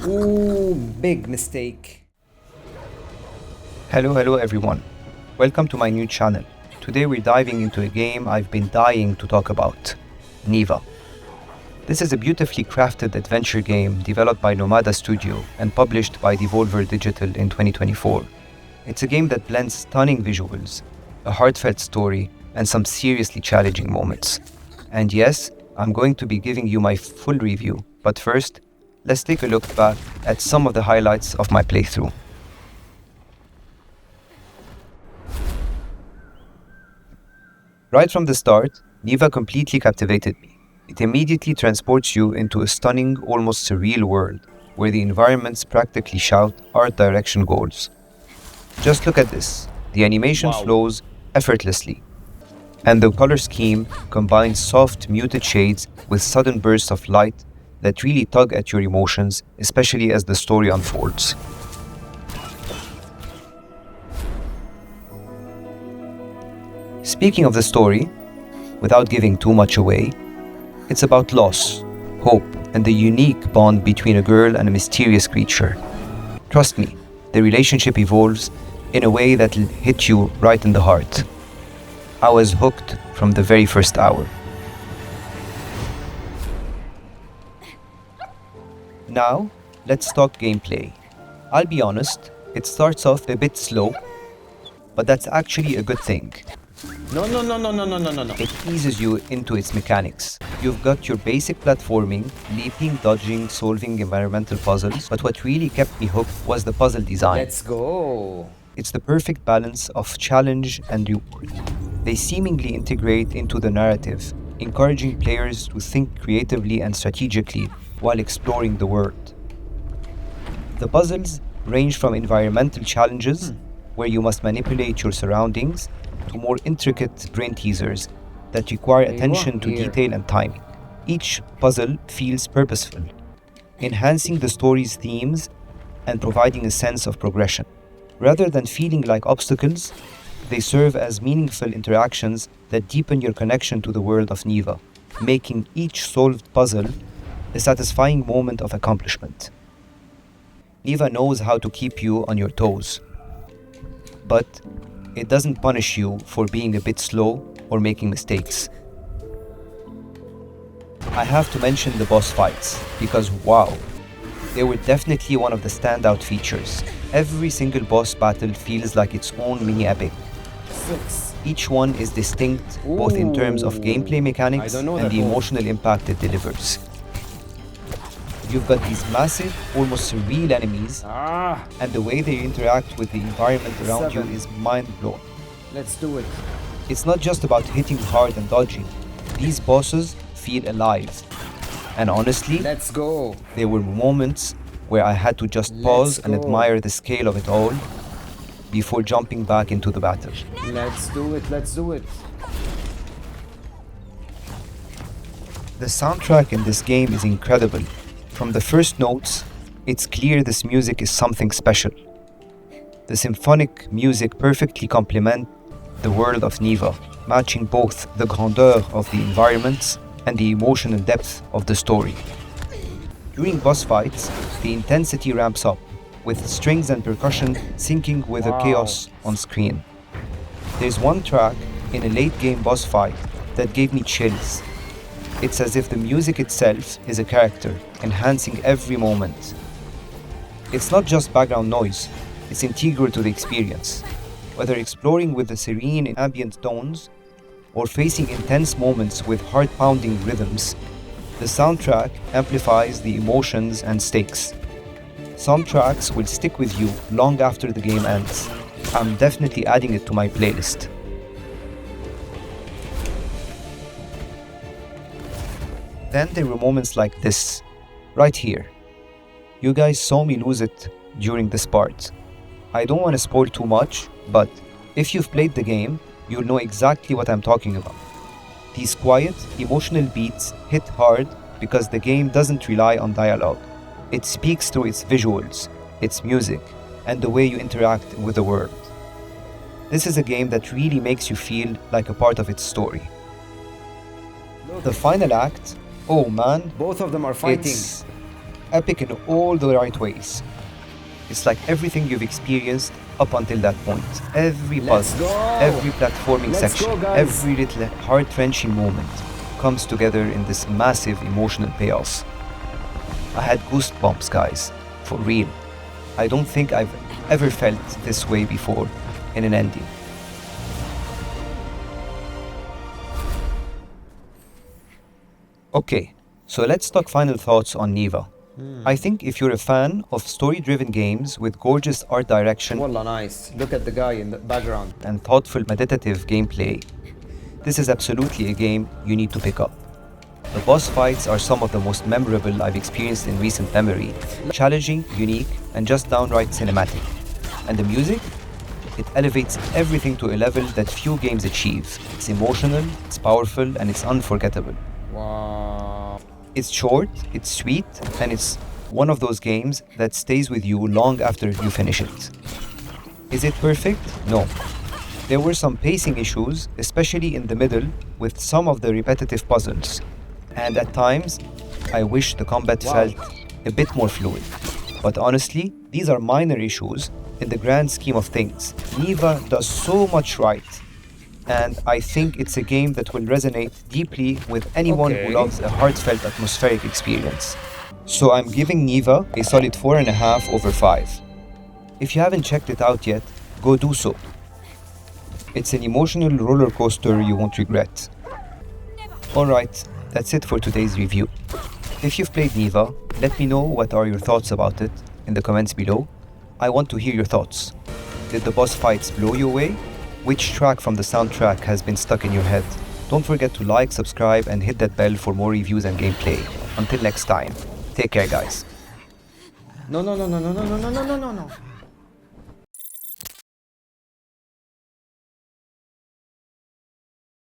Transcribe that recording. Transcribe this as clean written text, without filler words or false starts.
Ooh, big mistake. Hello everyone. Welcome to my new channel. Today we're diving into a game I've been dying to talk about, Niva. This is a beautifully crafted adventure game developed by Nomada Studio and published by Devolver Digital in 2024. It's a game that blends stunning visuals, a heartfelt story, and some seriously challenging moments. And yes, I'm going to be giving you my full review, but first, let's take a look back at some of the highlights of my playthrough. Right from the start, Niva completely captivated me. It immediately transports you into a stunning, almost surreal world, where the environments practically shout art direction goals. Just look at this. The animation flows effortlessly, and the color scheme combines soft, muted shades with sudden bursts of light that really tug at your emotions, especially as the story unfolds. Speaking of the story, without giving too much away, it's about loss, hope, and the unique bond between a girl and a mysterious creature. Trust me, the relationship evolves in a way that'll hit you right in the heart. I was hooked from the very first hour. Now, let's talk gameplay. I'll be honest, it starts off a bit slow, but that's actually a good thing. No. It eases you into its mechanics. You've got your basic platforming, leaping, dodging, solving environmental puzzles, but what really kept me hooked was the puzzle design. Let's go. It's the perfect balance of challenge and reward. They seemingly integrate into the narrative, encouraging players to think creatively and strategically while exploring the world. The puzzles range from environmental challenges, where you must manipulate your surroundings, to more intricate brain teasers that require attention to detail and timing. Each puzzle feels purposeful, enhancing the story's themes and providing a sense of progression. Rather than feeling like obstacles, they serve as meaningful interactions that deepen your connection to the world of Niva, making each solved puzzle a satisfying moment of accomplishment. Niva knows how to keep you on your toes, but it doesn't punish you for being a bit slow or making mistakes. I have to mention the boss fights, because wow, they were definitely one of the standout features. Every single boss battle feels like its own mini epic. 6. Each one is distinct, both in terms of gameplay mechanics I don't know and that the move. emotional impact it delivers. You've got these massive, almost surreal enemies, and the way they interact with the environment around you 7. is mind-blowing. Let's do it. It's not just about hitting hard and dodging. These bosses feel alive. And honestly, Let's go. there were moments where I had to just pause and go. admire the scale of it all before jumping back into the battle. Let's do it. The soundtrack in this game is incredible. From the first notes, it's clear this music is something special. The symphonic music perfectly complements the world of Niva, matching both the grandeur of the environments and the emotional depth of the story. During boss fights, the intensity ramps up, with strings and percussion syncing with the chaos on screen. There's one track in a late-game boss fight that gave me chills. It's as if the music itself is a character, enhancing every moment. It's not just background noise, it's integral to the experience. Whether exploring with the serene ambient tones or facing intense moments with heart-pounding rhythms, the soundtrack amplifies the emotions and stakes. Some tracks will stick with you long after the game ends. I'm definitely adding it to my playlist. Then there were moments like this, right here. You guys saw me lose it during this part. I don't want to spoil too much, but if you've played the game, you'll know exactly what I'm talking about. These quiet, emotional beats hit hard because the game doesn't rely on dialogue. It speaks through its visuals, its music, and the way you interact with the world. This is a game that really makes you feel like a part of its story. The final act, oh man, Both of them are fighting. it's epic in all the right ways. It's like everything you've experienced up until that point. Every Let's puzzle, go! every platforming Let's section, go, guys! every little heart-wrenching moment comes together in this massive emotional payoff. I had goosebumps, guys, for real. I don't think I've ever felt this way before in an ending. Okay, so let's talk final thoughts on Niva. I think if you're a fan of story-driven games with gorgeous art direction Wallah, nice. Look at the guy in the background. and thoughtful meditative gameplay, this is absolutely a game you need to pick up. The boss fights are some of the most memorable I've experienced in recent memory. Challenging, unique, and just downright cinematic. And the music? It elevates everything to a level that few games achieve. It's emotional, it's powerful, and it's unforgettable. Wow. It's short, it's sweet, and it's one of those games that stays with you long after you finish it. Is it perfect? No. There were some pacing issues, especially in the middle, with some of the repetitive puzzles. And at times, I wish the combat Wow. felt a bit more fluid. But honestly, these are minor issues in the grand scheme of things. Niva does so much right, and I think it's a game that will resonate deeply with anyone Okay. who loves a heartfelt atmospheric experience. So I'm giving Niva a solid 4.5 over 5. If you haven't checked it out yet, go do so. It's an emotional roller coaster you won't regret. Alright, that's it for today's review. If you've played Niva, let me know what are your thoughts about it in the comments below. I want to hear your thoughts. Did the boss fights blow you away? Which track from the soundtrack has been stuck in your head? Don't forget to like, subscribe, and hit that bell for more reviews and gameplay. Until next time, take care, guys. No, no, no, no, no, no, no, no, no, no, no.